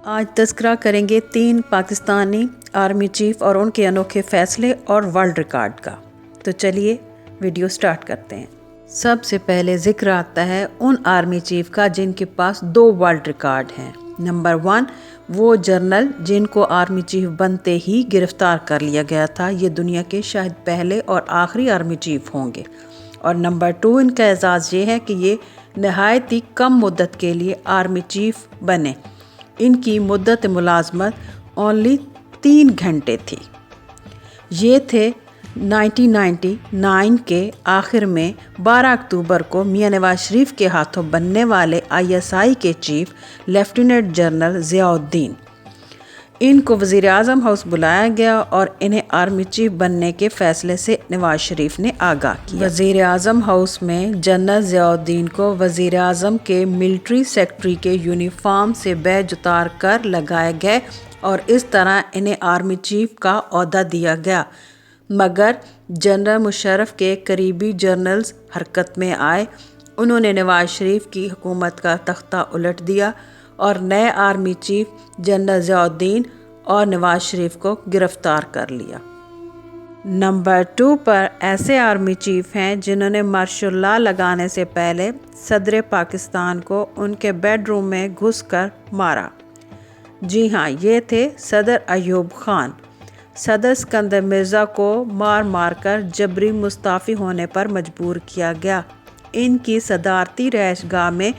آج تذکرہ کریں گے 3 پاکستانی آرمی چیف اور ان کے انوکھے فیصلے اور ورلڈ ریکارڈ کا۔ تو چلیے ویڈیو سٹارٹ کرتے ہیں۔ سب سے پہلے ذکر آتا ہے ان آرمی چیف کا جن کے پاس 2 ورلڈ ریکارڈ ہیں۔ نمبر 1 وہ جنرل جن کو آرمی چیف بنتے ہی گرفتار کر لیا گیا تھا، یہ دنیا کے شاید پہلے اور آخری آرمی چیف ہوں گے۔ اور نمبر 2 ان کا اعزاز یہ ہے کہ یہ نہایت ہی کم مدت کے لیے آرمی چیف بنے۔ ان کی مدت ملازمت اونلی 3 گھنٹے تھی۔ یہ تھے 1999 کے آخر میں 12 اکتوبر کو میاں نواز شریف کے ہاتھوں بننے والے ISI کے چیف لیفٹیننٹ جنرل ضیاء الدین۔ ان کو وزیر اعظم ہاؤس بلایا گیا اور انہیں آرمی چیف بننے کے فیصلے سے نواز شریف نے آگاہ کیا۔ وزیر اعظم ہاؤس میں جنرل ضیاء الدین کو وزیر اعظم کے ملٹری سیکرٹری کے یونیفارم سے بیج اتار کر لگائے گئے اور اس طرح انہیں آرمی چیف کا عہدہ دیا گیا، مگر جنرل مشرف کے قریبی جنرلز حرکت میں آئے۔ انہوں نے نواز شریف کی حکومت کا تختہ الٹ دیا اور نئے آرمی چیف جنرل ضیاء الدین اور نواز شریف کو گرفتار کر لیا۔ نمبر 2 پر ایسے آرمی چیف ہیں جنہوں نے مارشل لا لگانے سے پہلے صدر پاکستان کو ان کے بیڈ روم میں گھس کر مارا۔ جی ہاں، یہ تھے صدر ایوب خان۔ صدر اسکندر مرزا کو مار مار کر جبری مستعفی ہونے پر مجبور کیا گیا۔ ان کی صدارتی رہائش گاہ میں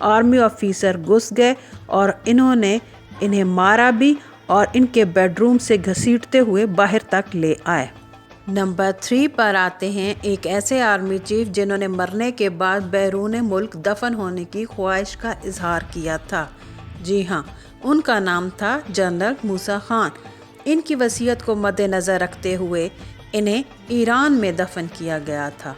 آرمی آفیسر گھس گئے اور انہوں نے انہیں مارا بھی اور ان کے بیڈ روم سے گھسیٹتے ہوئے باہر تک لے آئے۔ نمبر 3 پر آتے ہیں ایک ایسے آرمی چیف جنہوں نے مرنے کے بعد بیرون ملک دفن ہونے کی خواہش کا اظہار کیا تھا۔ جی ہاں، ان کا نام تھا جنرل موسیٰ خان۔ ان کی وصیت کو مد نظر رکھتے ہوئے انہیں ایران میں دفن کیا گیا تھا۔